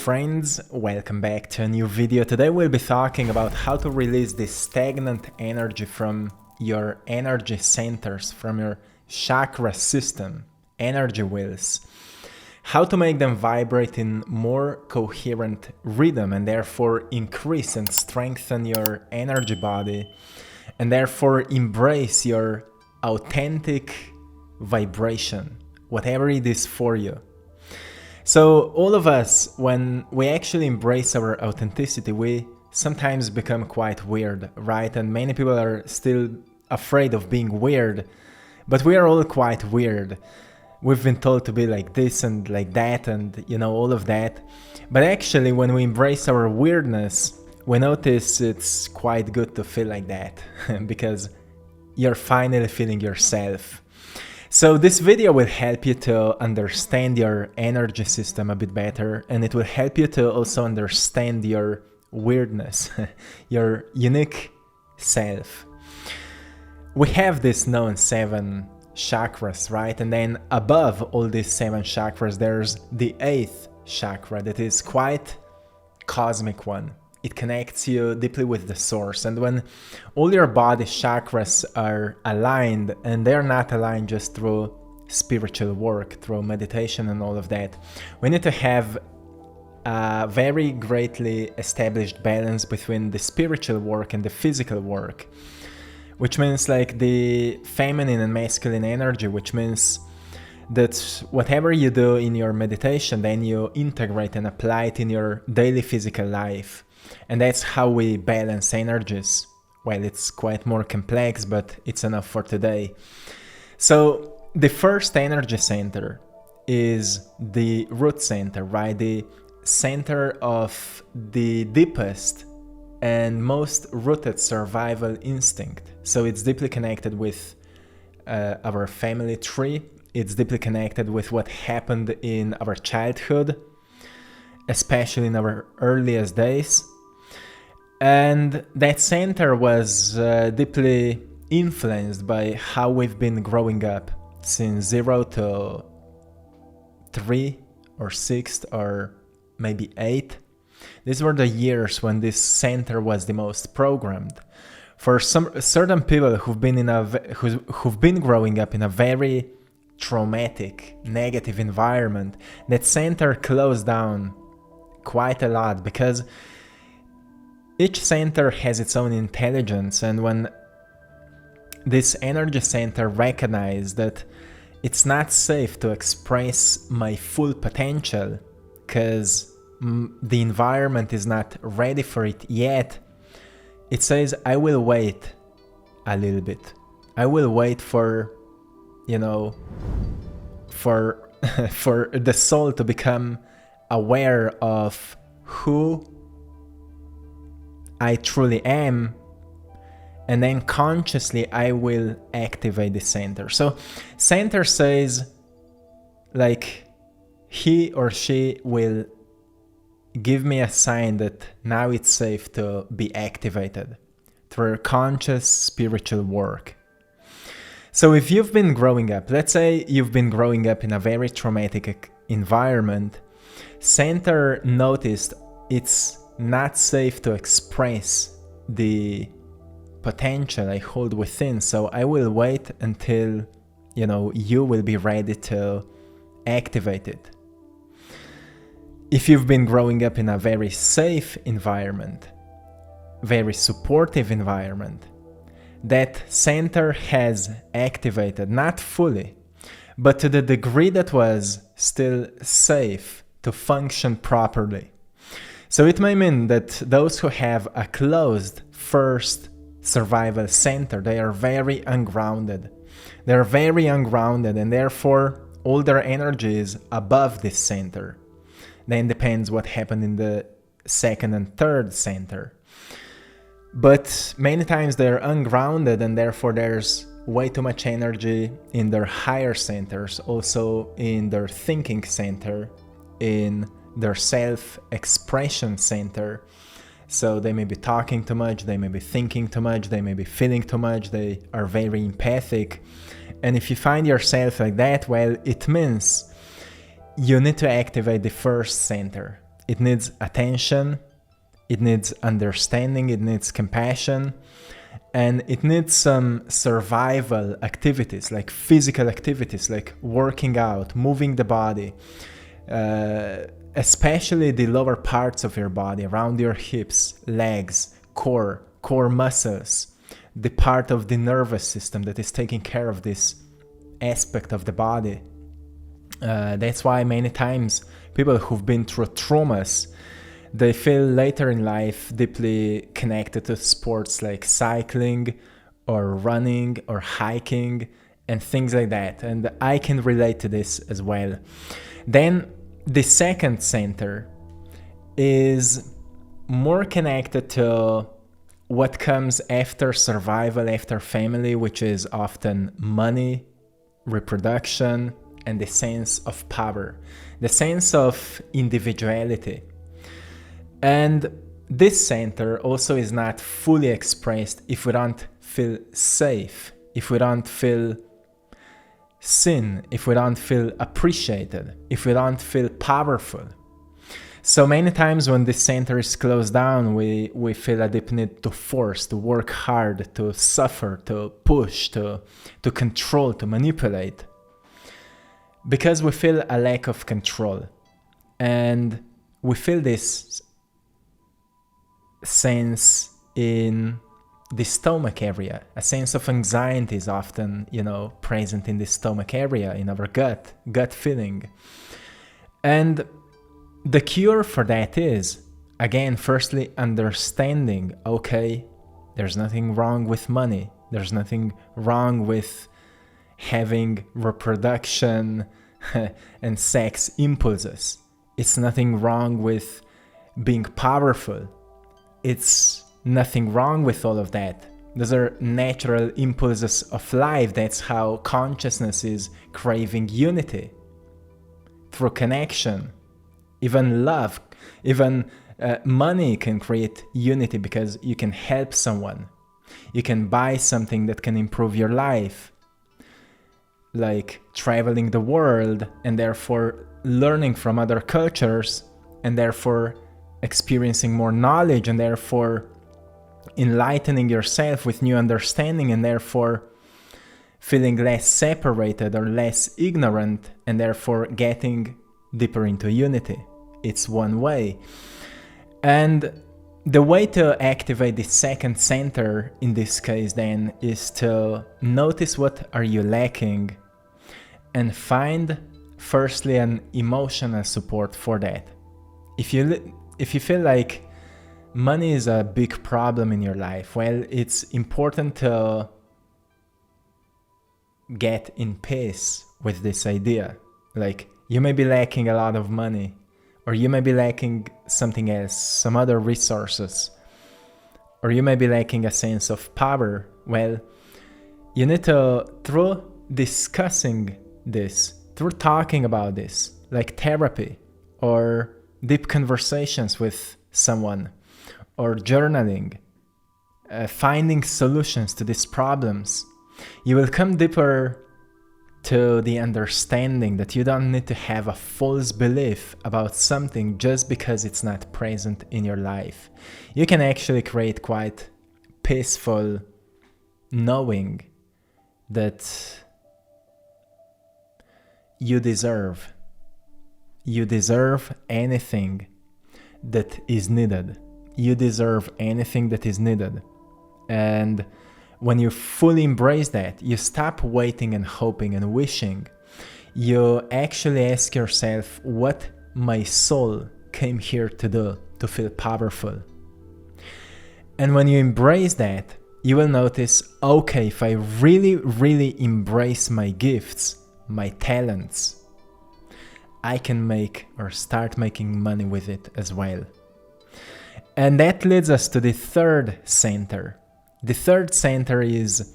friends, welcome back to a new video. Today we'll be talking about how to release this stagnant energy from your energy centers, from your chakra system, energy wheels. How to make them vibrate in more coherent rhythm and therefore increase and strengthen your energy body and therefore embrace your authentic vibration, whatever it is for you. So all of us, when we actually embrace our authenticity, we sometimes become quite weird, right? And many people are still afraid of being weird, but we are all quite weird. We've been told to be like this and like that and, all of that. But actually, when we embrace our weirdness, we notice it's quite good to feel like that because you're finally feeling yourself. So this video will help you to understand your energy system a bit better, and it will help you to also understand your weirdness, your unique self. We have this known 7 chakras, right? And then above all these 7 chakras, there's the 8th chakra that is quite cosmic one. It connects you deeply with the source. And when all your body chakras are aligned, and they're not aligned just through spiritual work, through meditation and all of that, we need to have a very greatly established balance between the spiritual work and the physical work, which means like the feminine and masculine energy, which means that whatever you do in your meditation, then you integrate and apply it in your daily physical life. And that's how we balance energies. Well, it's quite more complex, but it's enough for today. So the first energy center is the root center, right? The center of the deepest and most rooted survival instinct. So it's deeply connected with our family tree. It's deeply connected with what happened in our childhood, especially in our earliest days. And that center was deeply influenced by how we've been growing up since 0 to 3 or 6 or maybe 8. These were the years when this center was the most programmed. For some certain people who've been growing up in a very traumatic, negative environment, that center closed down quite a lot because each center has its own intelligence, and when this energy center recognized that it's not safe to express my full potential because the environment is not ready for it yet, it says, I will wait a little bit. I will wait for, for the soul to become aware of who I truly am, and then consciously I will activate the center. So center says like he or she will give me a sign that now it's safe to be activated through conscious spiritual work. So if you've been growing up, let's say you've been growing up in a very traumatic environment, center noticed it's not safe to express the potential I hold within, so I will wait until, you will be ready to activate it. If you've been growing up in a very safe environment, very supportive environment, that center has activated, not fully, but to the degree that was still safe to function properly. So it may mean that those who have a closed first survival center, they are very ungrounded. They're very ungrounded, and therefore all their energy is above this center. Then depends what happened in the second and third center. But many times they're ungrounded, and therefore there's way too much energy in their higher centers, also in their thinking center, in their self-expression center. So they may be talking too much, they may be thinking too much, they may be feeling too much, they are very empathic. And if you find yourself like that, well, it means you need to activate the first center. it needs attention, it needs understanding, it needs compassion, and it needs some survival activities, like physical activities, like working out, moving the body, especially the lower parts of your body, around your hips, legs, core muscles, the part of the nervous system that is taking care of this aspect of the body. That's why many times people who've been through traumas, they feel later in life deeply connected to sports like cycling or running or hiking and things like that. And I can relate to this as well. Then the second center is more connected to what comes after survival, after family, which is often money, reproduction, and the sense of power, the sense of individuality. And this center also is not fully expressed if we don't feel safe, if we don't feel seen, if we don't feel appreciated, if we don't feel powerful. So many times when this center is closed down, we feel a deep need to force, to work hard, to suffer, to push, to control, to manipulate. Because we feel a lack of control. And we feel this sense in the stomach area. A sense of anxiety is often, present in the stomach area, in our gut feeling. And the cure for that is, again, firstly, understanding, okay, there's nothing wrong with money. There's nothing wrong with having reproduction and sex impulses. It's nothing wrong with being powerful. It's nothing wrong with all of that. Those are natural impulses of life. That's how consciousness is craving unity through connection. Even love, even money can create unity because you can help someone. You can buy something that can improve your life, like traveling the world and therefore learning from other cultures and therefore experiencing more knowledge and therefore enlightening yourself with new understanding and therefore feeling less separated or less ignorant and therefore getting deeper into unity. It's one way. And the way to activate the second center in this case then is to notice what are you lacking and find firstly an emotional support for that. If you feel like money is a big problem in your life, well, it's important to get in peace with this idea. Like, you may be lacking a lot of money, or you may be lacking something else, some other resources, or you may be lacking a sense of power. Well, you need to, through discussing this, through talking about this, like therapy or deep conversations with someone, or journaling, finding solutions to these problems, you will come deeper to the understanding that you don't need to have a false belief about something just because it's not present in your life. You can actually create quite peaceful knowing that you deserve anything that is needed. You deserve anything that is needed. And when you fully embrace that, you stop waiting and hoping and wishing. You actually ask yourself, what my soul came here to do, to feel powerful. And when you embrace that, you will notice, okay, if I really, really embrace my gifts, my talents, I can make or start making money with it as well. And that leads us to the third center. The third center is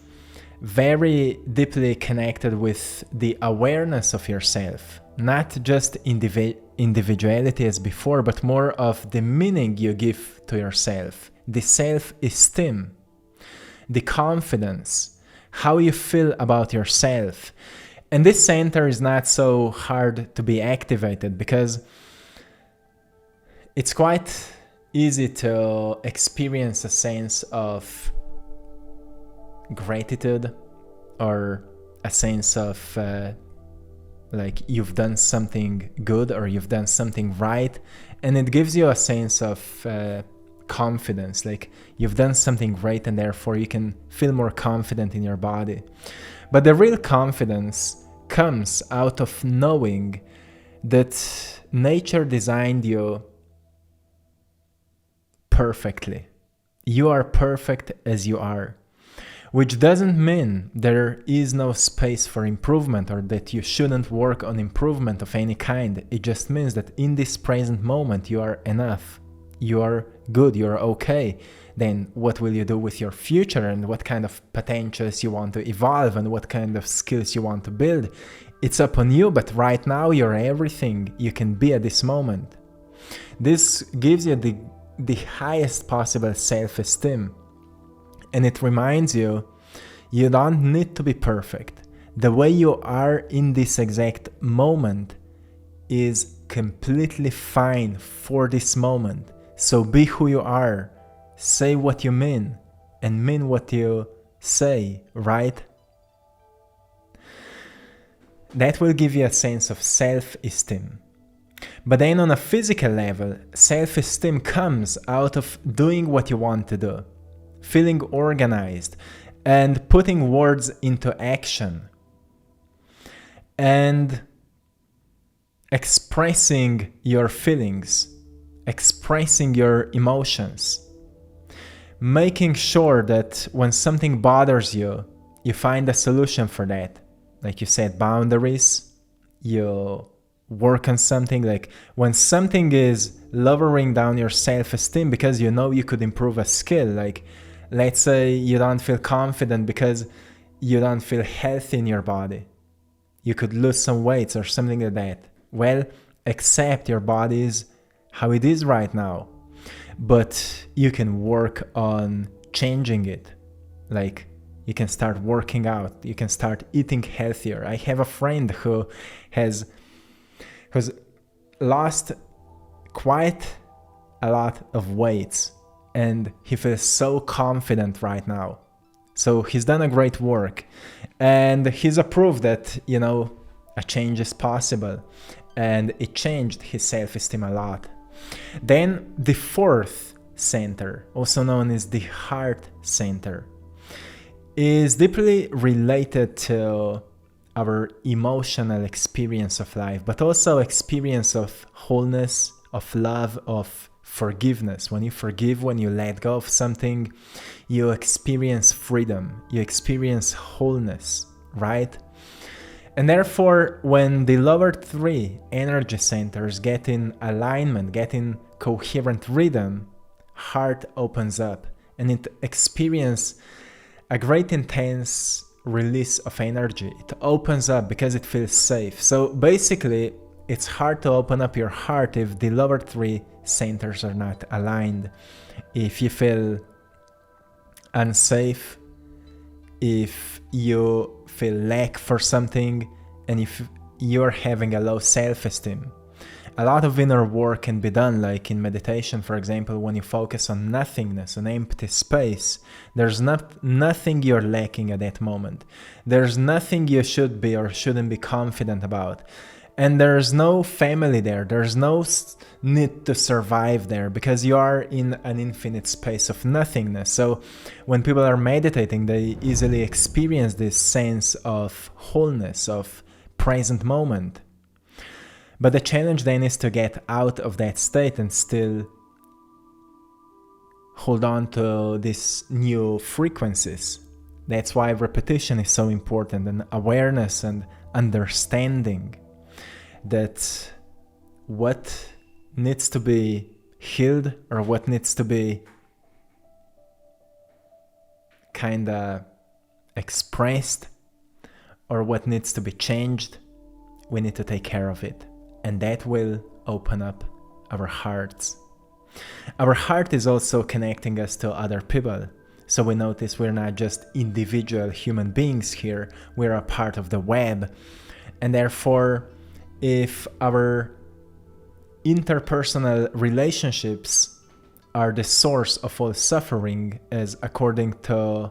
very deeply connected with the awareness of yourself, not just individuality as before, but more of the meaning you give to yourself, the self-esteem, the confidence, how you feel about yourself. And this center is not so hard to be activated because It's quite easy to experience a sense of gratitude or a sense of like you've done something good or you've done something right, and it gives you a sense of confidence, like you've done something great and therefore you can feel more confident in your body. But the real confidence comes out of knowing that nature designed you perfectly. You are perfect as you are, which doesn't mean there is no space for improvement or that you shouldn't work on improvement of any kind. It just means that in this present moment you are enough. You are good, you're okay. Then what will you do with your future and what kind of potentials you want to evolve and what kind of skills you want to build? It's up on you, but right now you're everything you can be at this moment. This gives you the highest possible self-esteem. And it reminds you, you don't need to be perfect. The way you are in this exact moment is completely fine for this moment. So be who you are, say what you mean, and mean what you say, right? That will give you a sense of self-esteem. But then on a physical level, self-esteem comes out of doing what you want to do, feeling organized, and putting words into action, and expressing your feelings, expressing your emotions, making sure that when something bothers you, you find a solution for that. Like you set boundaries, you work on something. Like when something is lowering down your self-esteem because you know you could improve a skill, like let's say you don't feel confident because you don't feel healthy in your body. You could lose some weight or something like that. Well, accept your body is how it is right now, but you can work on changing it. Like you can start working out, you can start eating healthier. I have a friend who has lost quite a lot of weight and he feels so confident right now. So he's done a great work and he's approved that, you know, a change is possible, and it changed his self-esteem a lot. Then the fourth center, also known as the heart center, is deeply related to our emotional experience of life, but also experience of wholeness, of love, of forgiveness. When you forgive, when you let go of something, you experience freedom, you experience wholeness, right? And therefore, when the lower three energy centers get in alignment, get in coherent rhythm, heart opens up and it experiences a great intense release of energy. It opens up because it feels safe. So basically, it's hard to open up your heart if the lower three centers are not aligned. If you feel unsafe, if you feel lack for something, and if you're having a low self-esteem. A lot of inner work can be done, like in meditation, for example, when you focus on nothingness, on empty space. There's nothing you're lacking at that moment. There's nothing you should be or shouldn't be confident about. And there's no family there. There's no need to survive there because you are in an infinite space of nothingness. So when people are meditating, they easily experience this sense of wholeness, of present moment. But the challenge then is to get out of that state and still hold on to these new frequencies. That's why repetition is so important, and awareness and understanding that what needs to be healed or what needs to be kind of expressed or what needs to be changed, we need to take care of it. And that will open up our hearts. Our heart is also connecting us to other people. So we notice we're not just individual human beings here, we're a part of the web. And therefore, if our interpersonal relationships are the source of all suffering, as according to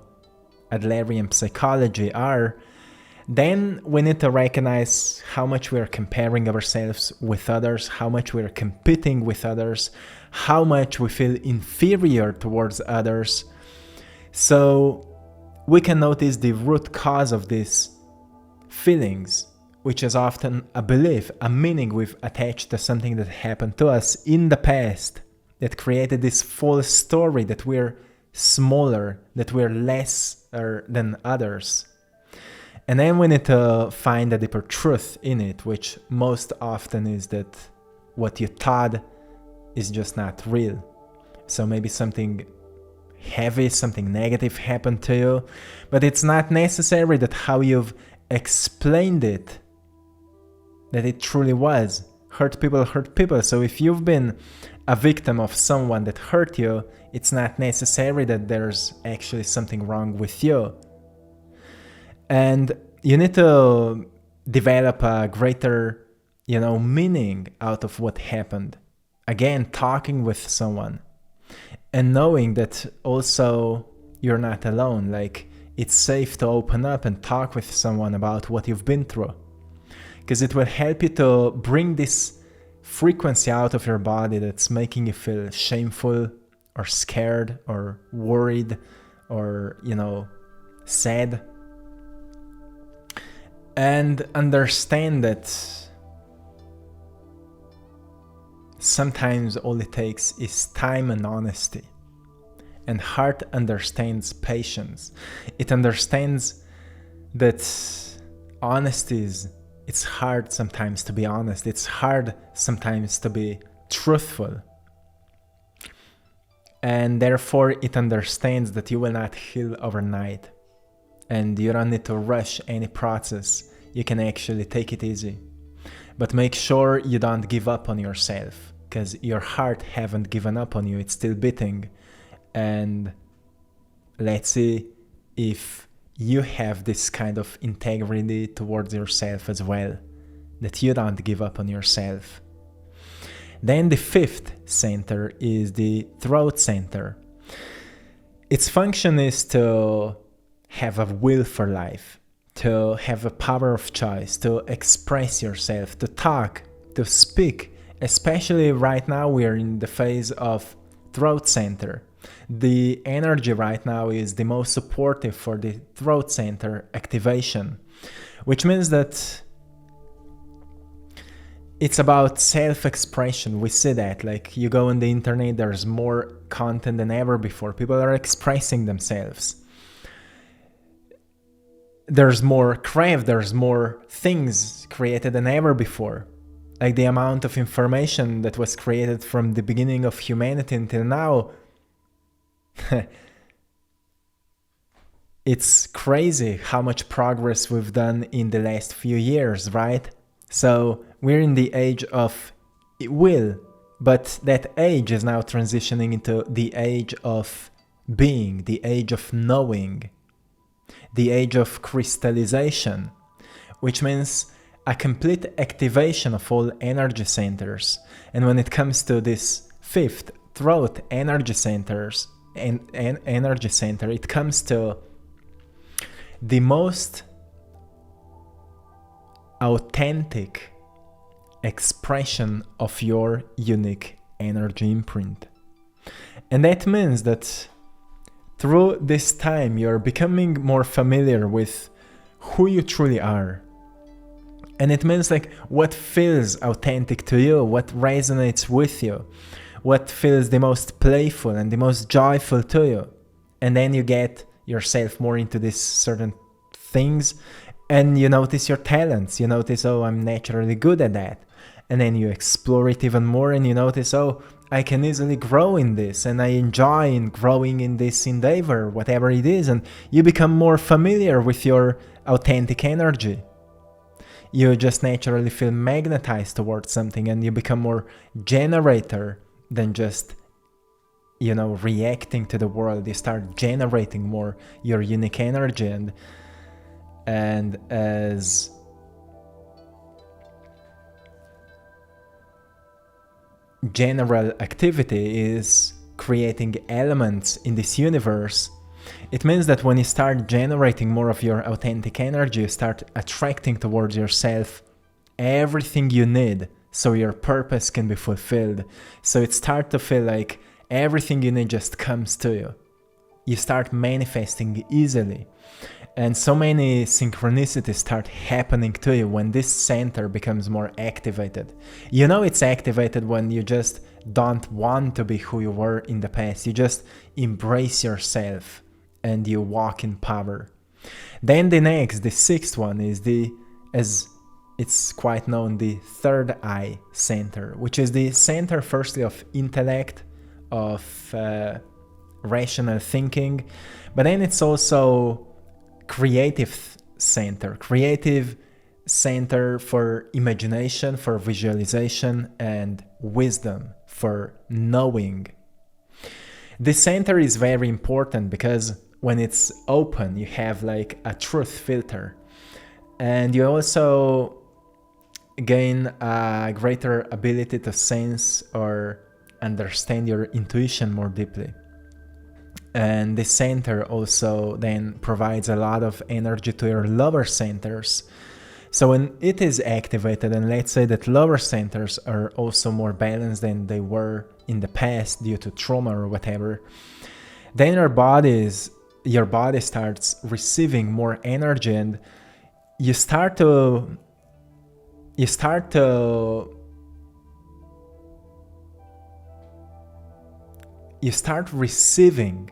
Adlerian psychology are, then we need to recognize how much we are comparing ourselves with others, how much we are competing with others, how much we feel inferior towards others. So we can notice the root cause of these feelings, which is often a belief, a meaning we've attached to something that happened to us in the past that created this false story that we're smaller, that we're less than others. And then we need to find a deeper truth in it, which most often is that what you thought is just not real. So maybe something heavy, something negative happened to you, but it's not necessary that how you've explained it, that it truly was. Hurt people. So if you've been a victim of someone that hurt you, it's not necessary that there's actually something wrong with you. And you need to develop a greater, meaning out of what happened. Again, talking with someone and knowing that also you're not alone. Like, it's safe to open up and talk with someone about what you've been through, because it will help you to bring this frequency out of your body that's making you feel shameful or scared or worried or, sad. And understand that sometimes all it takes is time and honesty. And heart understands patience. It understands that honesty it's hard sometimes to be honest. It's hard sometimes to be truthful. And therefore it understands that you will not heal overnight. And you don't need to rush any process. You can actually take it easy. But make sure you don't give up on yourself, because your heart haven't given up on you. It's still beating. And let's see if you have this kind of integrity towards yourself as well, that you don't give up on yourself. Then the fifth center is the throat center. Its function is to have a will for life, to have a power of choice, to express yourself, to talk, to speak. Especially right now we're in the phase of throat center. The energy right now is the most supportive for the throat center activation, which means that it's about self-expression. We see that, like, you go on the internet, there's more content than ever before. People are expressing themselves. There's more craft, there's more things created than ever before. Like, the amount of information that was created from the beginning of humanity until now, it's crazy how much progress we've done in the last few years, right? So we're in the age of will, but that age is now transitioning into the age of being, the age of knowing, the age of crystallization, which means a complete activation of all energy centers. And when it comes to this fifth throat energy centers and energy center, it comes to the most authentic expression of your unique energy imprint. And that means that through this time you're becoming more familiar with who you truly are. And it means, like, what feels authentic to you, what resonates with you, what feels the most playful and the most joyful to you. And then you get yourself more into these certain things and you notice your talents. You notice, oh, I'm naturally good at that. And then you explore it even more and you notice, oh, I can easily grow in this and I enjoy in growing in this endeavor, whatever it is. And you become more familiar with your authentic energy. You just naturally feel magnetized towards something and you become more generator than just, reacting to the world. You start generating more your unique energy. And as general activity is creating elements in this universe, it means that when you start generating more of your authentic energy, you start attracting towards yourself everything you need so your purpose can be fulfilled. So it starts to feel like everything you need just comes to you. You start manifesting easily. And so many synchronicities start happening to you when this center becomes more activated. You know it's activated when you just don't want to be who you were in the past. You just embrace yourself and you walk in power. Then the sixth one is as it's quite known, the third eye center, which is the center firstly of intellect, of rational thinking, but then it's also creative center for imagination, for visualization, and wisdom, for knowing. This center is very important because when it's open, you have like a truth filter, and you also gain a greater ability to sense or understand your intuition more deeply. And the center also then provides a lot of energy to your lower centers. So when it is activated, and let's say that lower centers are also more balanced than they were in the past due to trauma or whatever, then your body starts receiving more energy, and you start receiving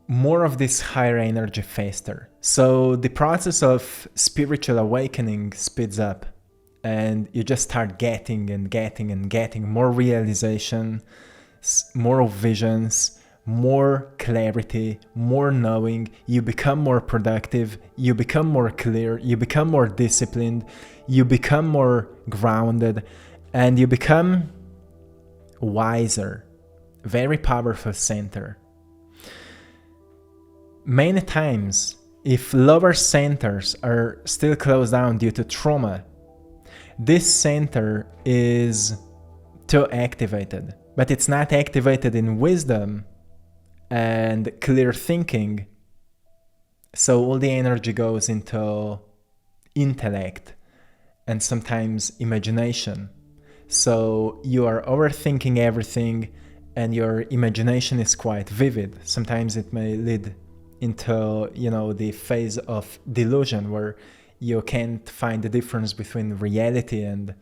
more of this higher energy faster. So the process of spiritual awakening speeds up, and you just start getting more realization, more visions, more clarity, more knowing. You become more productive, you become more clear, you become more disciplined, you become more grounded, and you become wiser. Very powerful center. Many times, if lower centers are still closed down due to trauma, this center is too activated, but it's not activated in wisdom and clear thinking. So all the energy goes into intellect and sometimes imagination. So you are overthinking everything, and your imagination is quite vivid. Sometimes it may lead into, the phase of delusion where you can't find the difference between reality and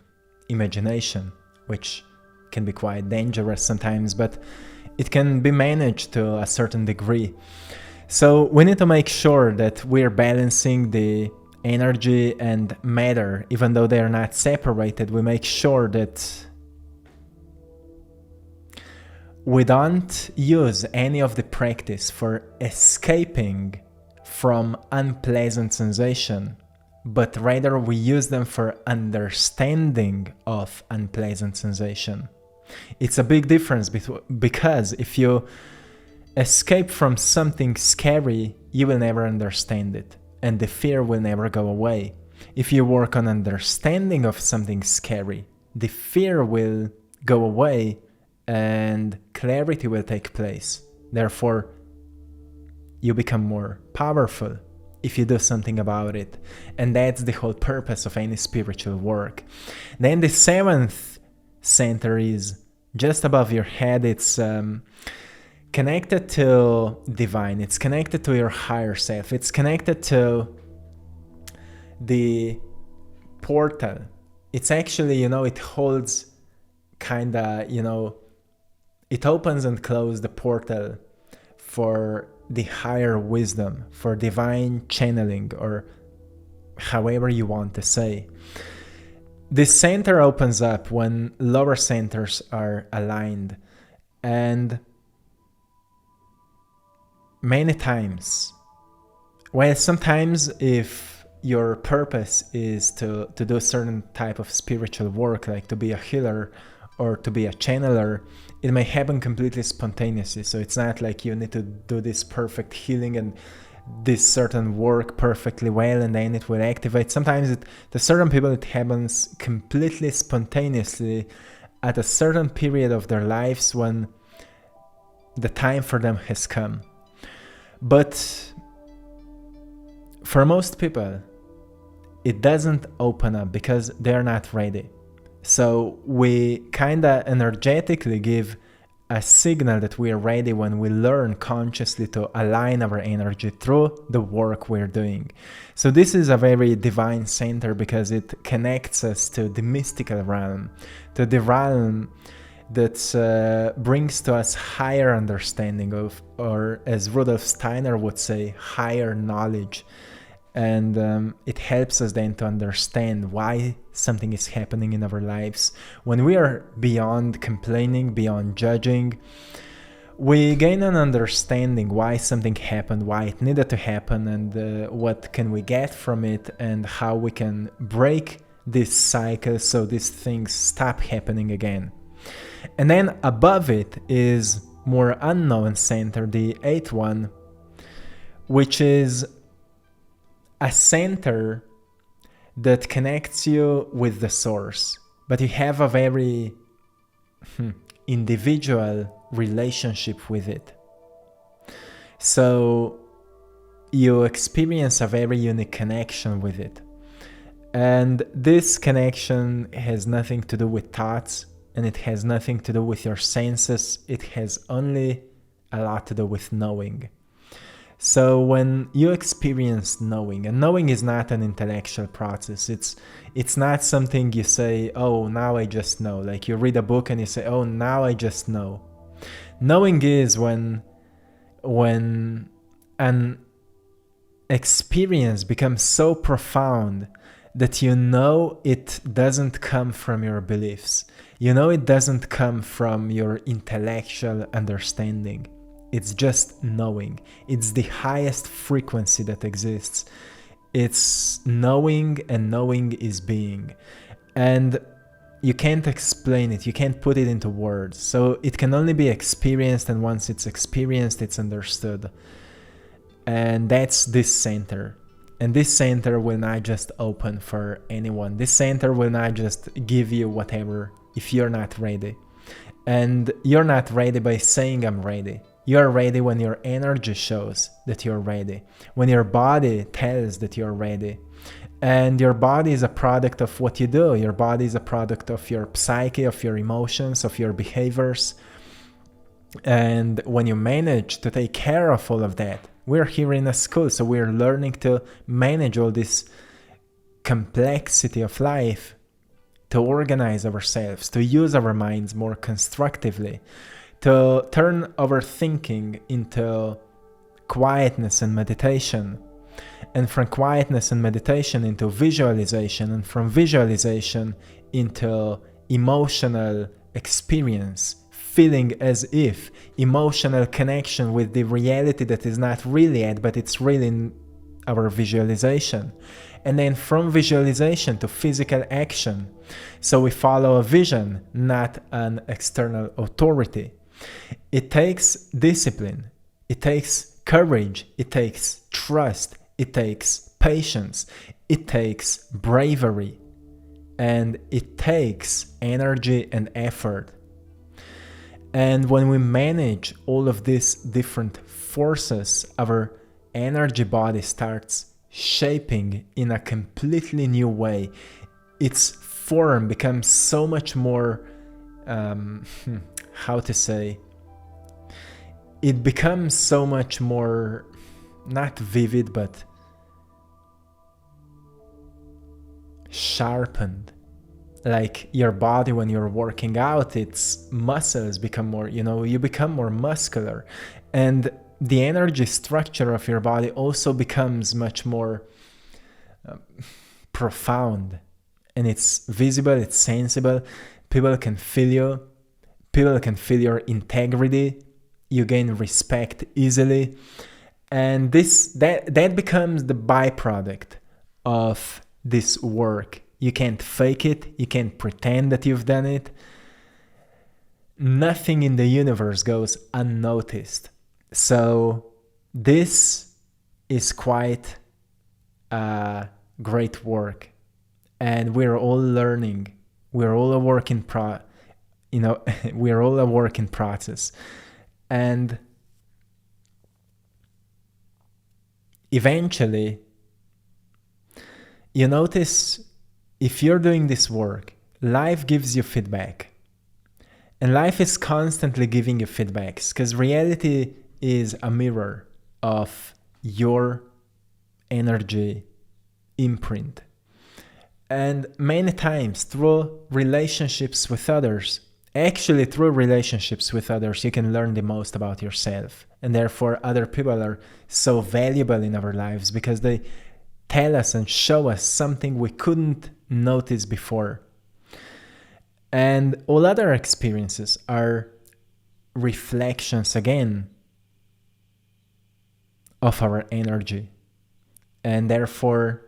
imagination, which can be quite dangerous sometimes, but it can be managed to a certain degree. So we need to make sure that we're balancing the energy and matter, even though they are not separated. We make sure that we don't use any of the practice for escaping from unpleasant sensation, but rather we use them for understanding of unpleasant sensation. It's a big difference because if you escape from something scary, you will never understand it, and the fear will never go away. If you work on understanding of something scary, the fear will go away and clarity will take place. Therefore, you become more powerful if you do something about it. And that's the whole purpose of any spiritual work. Then the seventh center is just above your head. It's connected to divine. It's connected to your higher self. It's connected to the portal. It's actually, it holds it opens and closes the portal for the higher wisdom, for divine channeling, or however you want to say. This center opens up when lower centers are aligned, and many times, sometimes if your purpose is to do a certain type of spiritual work, like to be a healer or to be a channeler, it may happen completely spontaneously. So it's not like you need to do this perfect healing and this certain work perfectly well and then it will activate. Sometimes to certain people it happens completely spontaneously, at a certain period of their lives when the time for them has come. But for most people, it doesn't open up because they're not ready. So we kind of energetically give a signal that we are ready when we learn consciously to align our energy through the work we're doing. So this is a very divine center because it connects us to the mystical realm, to the realm that brings to us higher understanding of, or as Rudolf Steiner would say, higher knowledge. And it helps us then to understand why something is happening in our lives. When we are beyond complaining, beyond judging, we gain an understanding why something happened, why it needed to happen, and what can we get from it, and how we can break this cycle so these things stop happening again. And then above it is more unknown center, the eighth one, which is a center that connects you with the source, but you have a very individual relationship with it. So you experience a very unique connection with it. And this connection has nothing to do with thoughts, and it has nothing to do with your senses. It has only a lot to do with knowing. So when you experience knowing, and knowing is not an intellectual process, it's not something you say, oh, now I just know. Like you read a book and you say, oh, now I just know. Knowing is when an experience becomes so profound that you know it doesn't come from your beliefs. You know it doesn't come from your intellectual understanding. It's just knowing. It's the highest frequency that exists. It's knowing, and knowing is being. And you can't explain it. You can't put it into words. So it can only be experienced, and once it's experienced, it's understood. And that's this center. And this center will not just open for anyone. This center will not just give you whatever if you're not ready. And you're not ready by saying I'm ready. You're ready when your energy shows that you're ready, when your body tells that you're ready. And your body is a product of what you do. Your body is a product of your psyche, of your emotions, of your behaviors. And when you manage to take care of all of that, we're here in a school, so we're learning to manage all this complexity of life, to organize ourselves, to use our minds more constructively, to turn our thinking into quietness and meditation, and from quietness and meditation into visualization, and from visualization into emotional experience, feeling as if emotional connection with the reality that is not really it, but it's really in our visualization. And then from visualization to physical action. So we follow a vision, not an external authority. It takes discipline, it takes courage, it takes trust, it takes patience, it takes bravery, and it takes energy and effort. And when we manage all of these different forces, our energy body starts shaping in a completely new way. Its form becomes so much more, how to say, it becomes so much more, not vivid, but sharpened. Like your body, when you're working out, its muscles become more, you become more muscular. And the energy structure of your body also becomes much more profound. And it's visible, it's sensible. People can feel you. People can feel your integrity. You gain respect easily. And that becomes the byproduct of this work. You can't fake it. You can't pretend that you've done it. Nothing in the universe goes unnoticed. So this is quite a great work. And we're all learning. We're all a work in we're all a work in process. And eventually, you notice if you're doing this work, life gives you feedback. And life is constantly giving you feedbacks because reality is a mirror of your energy imprint. And many times through relationships with others, you can learn the most about yourself. And therefore other people are so valuable in our lives because they tell us and show us something we couldn't notice before. And all other experiences are reflections again of our energy. And therefore,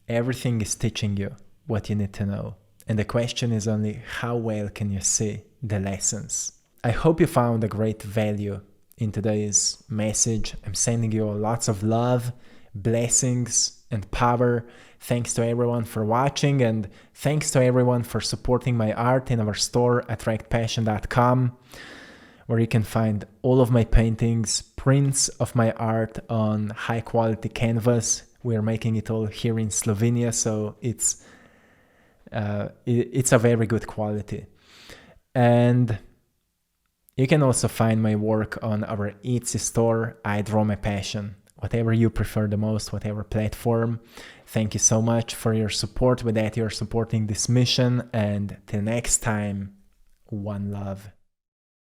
everything is teaching you what you need to know. And the question is only how well can you see the lessons? I hope you found a great value in today's message. I'm sending you lots of love, blessings, and power. Thanks to everyone for watching, and thanks to everyone for supporting my art in our store, AttractPassion.com, where you can find all of my paintings, prints of my art on high quality canvas. We are making it all here in Slovenia, so it's a very good quality. And you can also find my work on our Etsy store, I Draw My Passion. Whatever you prefer the most, whatever platform. Thank you so much for your support. With that, you're supporting this mission. And till next time, one love.